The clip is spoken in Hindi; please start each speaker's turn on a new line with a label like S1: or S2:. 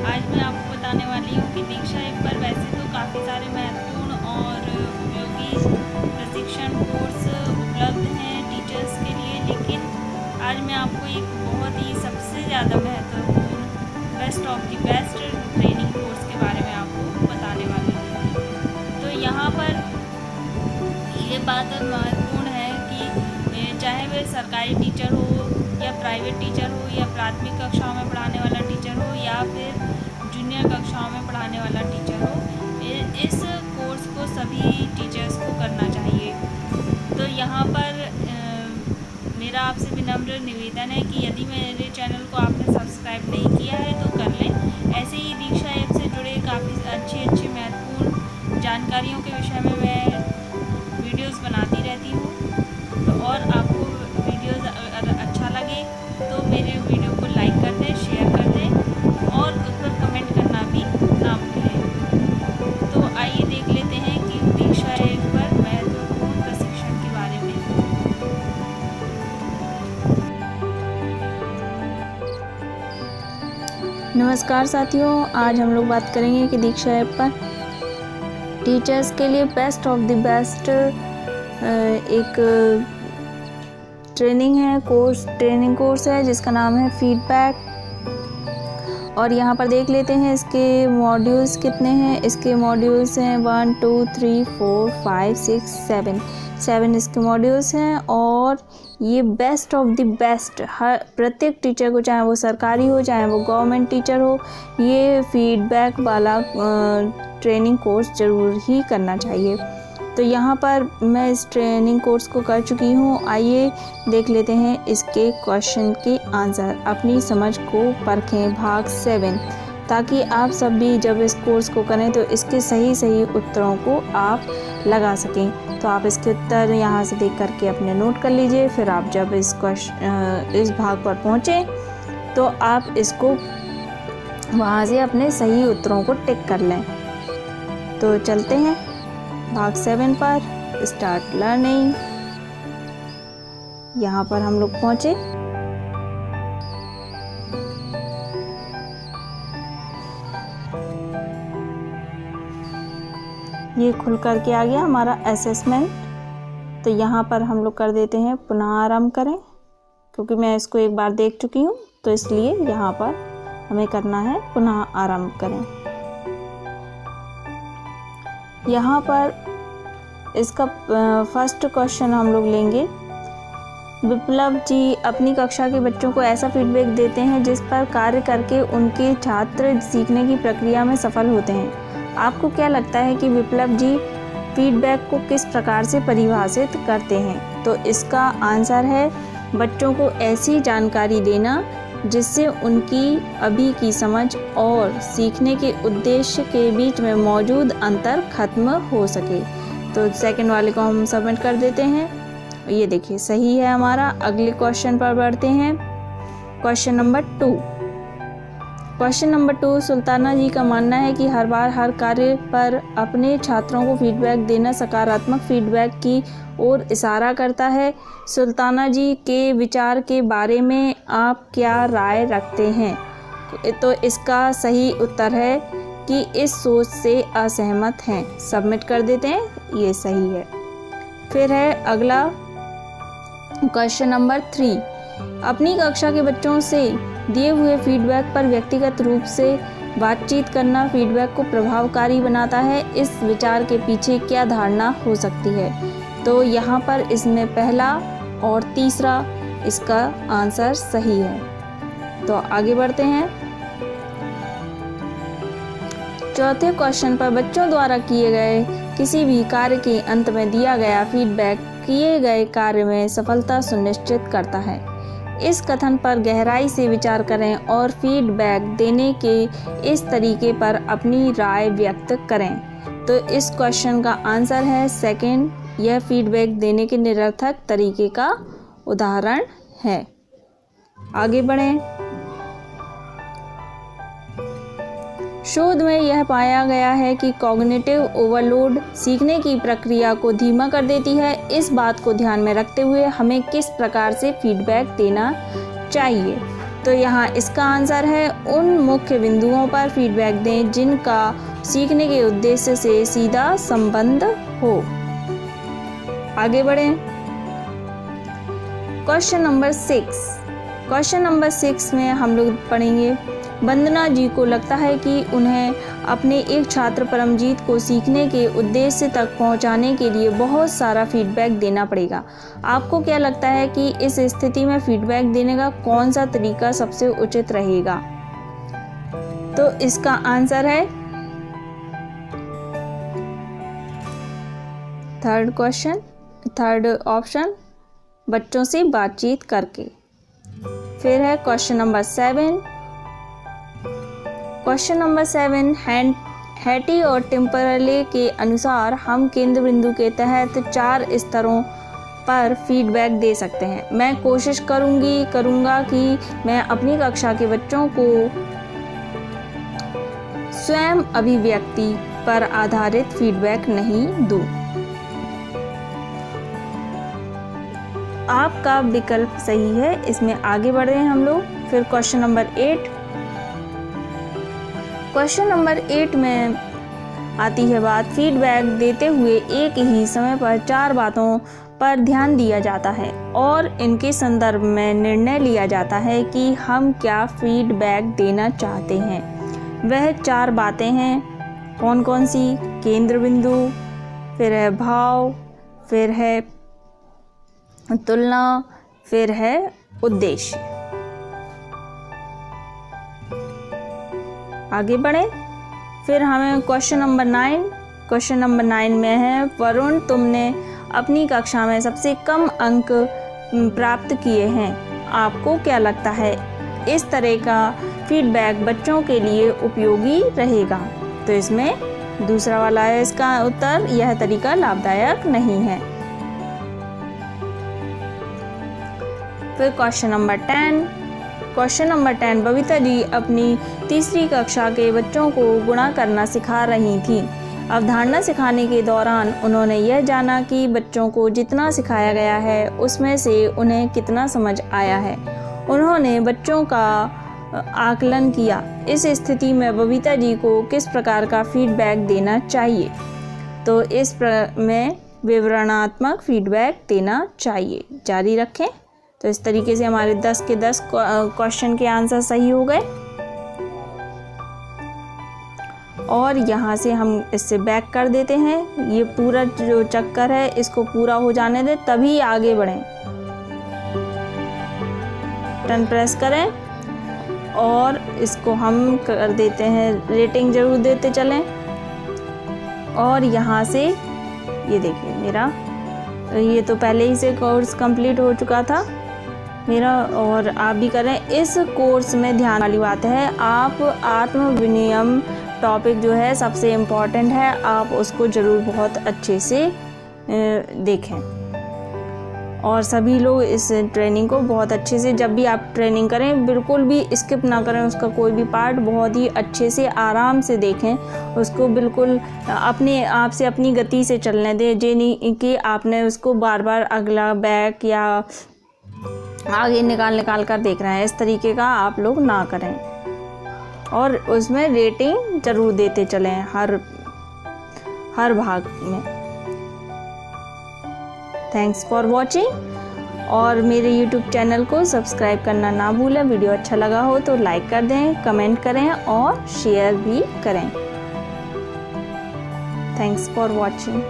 S1: आज मैं आपको बताने वाली हूँ कि दीक्षा ऐप पर वैसे तो काफ़ी सारे महत्वपूर्ण और उपयोगी प्रशिक्षण कोर्स उपलब्ध हैं टीचर्स के लिए, लेकिन आज मैं आपको एक बहुत ही सबसे ज़्यादा महत्वपूर्ण best of the best training course के बारे में आपको बताने वाली हूँ। तो यहाँ पर ये बात महत्वपूर्ण है कि चाहे वह सरकारी टीचर हो या प्राइवेट टीचर हो या प्राथमिक कक्षाओं में पढ़ाने वाला टीचर हो या फिर जूनियर कक्षाओं में पढ़ाने वाला टीचर हो, इस कोर्स को सभी टीचर्स को करना चाहिए। तो यहाँ पर मेरा आपसे विनम्र निवेदन है कि यदि मेरे चैनल को आपने सब्सक्राइब नहीं किया है तो कर लें। ऐसे ही दीक्षा ऐप से जुड़े काफ़ी अच्छी महत्वपूर्ण जानकारियों के विषय में मैं वीडियोस बनाती रहती हूँ। तो और आपको वीडियोस अगर अच्छा लगे तो मेरे वीडियो को लाइक कर दें, शेयर कर दें और उस पर कमेंट करना भी ना भूलें। तो आइए देख लेते हैं कि दीक्षा ऐप पर महत्वपूर्ण प्रशिक्षण के बारे में।
S2: नमस्कार साथियों, आज हम लोग बात करेंगे कि दीक्षा ऐप पर टीचर्स के लिए बेस्ट ऑफ द बेस्ट एक ट्रेनिंग कोर्स है जिसका नाम है फीडबैक। और यहाँ पर देख लेते हैं इसके मॉड्यूल्स कितने हैं। इसके मॉड्यूल्स हैं 1 2 3 4 5 6 7 इसके मॉड्यूल्स हैं। और ये बेस्ट ऑफ द बेस्ट हर प्रत्येक टीचर को, चाहे वो सरकारी हो चाहे वो गवर्नमेंट टीचर हो, ये फीडबैक वाला ट्रेनिंग कोर्स ज़रूर ही करना चाहिए। तो यहाँ पर मैं इस ट्रेनिंग कोर्स को कर चुकी हूँ। आइए देख लेते हैं इसके क्वेश्चन के आंसर। अपनी समझ को परखें भाग 7, ताकि आप सब भी जब इस कोर्स को करें तो इसके सही उत्तरों को आप लगा सकें। तो आप इसके उत्तर यहाँ से देख करके अपने नोट कर लीजिए। फिर आप जब इस भाग पर पहुँचें तो आप इसको वहाँ से अपने सही उत्तरों को टिक कर लें। तो चलते हैं भाग 7 पर, स्टार्ट लर्निंग। यहाँ पर हम लोग पहुँचे। ये खुल करके आ गया हमारा असेसमेंट। तो यहाँ पर हम लोग कर देते हैं पुनः आरंभ करें, क्योंकि मैं इसको एक बार देख चुकी हूँ तो इसलिए यहाँ पर हमें करना है पुनः आरंभ करें। यहाँ पर इसका फर्स्ट क्वेश्चन हम लोग लेंगे। विप्लव जी अपनी कक्षा के बच्चों को ऐसा फीडबैक देते हैं जिस पर कार्य करके उनके छात्र सीखने की प्रक्रिया में सफल होते हैं। आपको क्या लगता है कि विप्लव जी फीडबैक को किस प्रकार से परिभाषित करते हैं? तो इसका आंसर है बच्चों को ऐसी जानकारी देना जिससे उनकी अभी की समझ और सीखने के उद्देश्य के बीच में मौजूद अंतर खत्म हो सके। तो सेकंड वाले को हम सबमिट कर देते हैं। ये देखिए सही है हमारा। अगले क्वेश्चन पर बढ़ते हैं। Question number 2। Question number 2, Sultana ji का मानना है कि हर बार हर कार्य पर अपने छात्रों को फीडबैक देना सकारात्मक फीडबैक की ओर इशारा करता है। सुल्ताना जी के विचार के बारे में आप क्या राय रखते हैं? तो इसका सही उत्तर है कि इस सोच से असहमत हैं। सबमिट कर देते हैं, ये सही है। फिर है अगला क्वेश्चन नंबर 3, अपनी कक्षा के बच्चों से दिए हुए फीडबैक पर व्यक्तिगत रूप से बातचीत करना फीडबैक को प्रभावकारी बनाता है। इस विचार के पीछे क्या धारणा हो सकती है? तो यहाँ पर इसमें पहला और तीसरा इसका आंसर सही है। तो आगे बढ़ते हैं। चौथे क्वेश्चन पर बच्चों द्वारा किए गए किसी भी कार्य के अंत में दिया गया फीडबैक किए गए कार्य में सफलता सुनिश्चित करता है। इस कथन पर गहराई से विचार करें और फीडबैक देने के इस तरीके पर अपनी राय व्यक्त करें। तो इस क्वेश्चन का आंसर है सेकंड। यह फीडबैक देने के निरर्थक तरीके का उदाहरण है। आगे बढ़ें। शोध में यह पाया गया है कि कॉग्निटिव ओवरलोड सीखने की प्रक्रिया को धीमा कर देती है। इस बात को ध्यान में रखते हुए हमें किस प्रकार से फीडबैक देना चाहिए? तो यहाँ इसका आंसर है उन मुख्य बिंदुओं पर फीडबैक दें जिनका सीखने के उद्देश्य से सीधा संबंध हो। आगे बढ़ें। Question number 6। क्वेश्चन नंबर 6 में हम लोग पढ़ेंगे, वंदना जी को लगता है कि उन्हें अपने एक छात्र परमजीत को सीखने के उद्देश्य तक पहुंचाने के लिए बहुत सारा फीडबैक देना पड़ेगा। आपको क्या लगता है कि इस स्थिति में फीडबैक देने का कौन सा तरीका सबसे उचित रहेगा? तो इसका आंसर है थर्ड ऑप्शन, बच्चों से बातचीत करके। फिर है question number 7। Question number 7, Hattie और टिम्परले के अनुसार हम केंद्र बिंदु के तहत 4 स्तरों पर फीडबैक दे सकते हैं। मैं कोशिश करूँगा कि मैं अपनी कक्षा के बच्चों को स्वयं अभिव्यक्ति पर आधारित फीडबैक नहीं दूं। आपका विकल्प सही है, इसमें आगे बढ़ रहे हैं हम लोग। फिर क्वेश्चन नंबर 8। क्वेश्चन नंबर 8 में आती है बात, फीडबैक देते हुए एक ही समय पर 4 बातों पर ध्यान दिया जाता है और इनके संदर्भ में निर्णय लिया जाता है कि हम क्या फीडबैक देना चाहते हैं। वह 4 बातें हैं, कौन कौन सी? केंद्र बिंदु, फिर है भाव, फिर है तुलना, फिर है उद्देश्य। आगे बढ़े। फिर हमें क्वेश्चन नंबर 9 में है, वरुण तुमने अपनी कक्षा में सबसे कम अंक प्राप्त किए हैं। आपको क्या लगता है इस तरह का फीडबैक बच्चों के लिए उपयोगी रहेगा? तो इसमें दूसरा वाला है इसका उत्तर, यह तरीका लाभदायक नहीं है। फिर क्वेश्चन नंबर 10, बबीता जी अपनी तीसरी कक्षा के बच्चों को गुणा करना सिखा रही थीं। अवधारणा सिखाने के दौरान उन्होंने यह जाना कि बच्चों को जितना सिखाया गया है उसमें से उन्हें कितना समझ आया है। उन्होंने बच्चों का आकलन किया। इस स्थिति में बबीता जी को किस प्रकार का फीडबैक देना चाहिए? तो में विवरणात्मक फीडबैक देना चाहिए। जारी रखें। तो इस तरीके से हमारे 10 के 10 क्वेश्चन के आंसर सही हो गए। और यहाँ से हम इससे बैक कर देते हैं। ये पूरा जो चक्कर है इसको पूरा हो जाने दें, तभी आगे बढ़ें। बटन प्रेस करें और इसको हम कर देते हैं, रेटिंग जरूर देते चलें। और यहाँ से ये देखिए मेरा ये तो पहले ही से कोर्स कंप्लीट हो चुका था मेरा, और आप भी करें। इस कोर्स में ध्यान वाली बात है, आप आत्म विनियमन टॉपिक जो है सबसे इम्पॉर्टेंट है, आप उसको ज़रूर बहुत अच्छे से देखें। और सभी लोग इस ट्रेनिंग को बहुत अच्छे से, जब भी आप ट्रेनिंग करें बिल्कुल भी स्किप ना करें, उसका कोई भी पार्ट बहुत ही अच्छे से आराम से देखें, उसको बिल्कुल अपने आप से अपनी गति से चलने दें। ये नहीं कि आपने उसको बार बार अगला बैक या आगे निकाल कर देख रहे हैं, इस तरीके का आप लोग ना करें। और उसमें रेटिंग ज़रूर देते चलें हर भाग में। Thanks for watching. और मेरे YouTube चैनल को सब्सक्राइब करना ना भूलें। वीडियो अच्छा लगा हो तो लाइक कर दें, कमेंट करें और शेयर भी करें। Thanks for watching.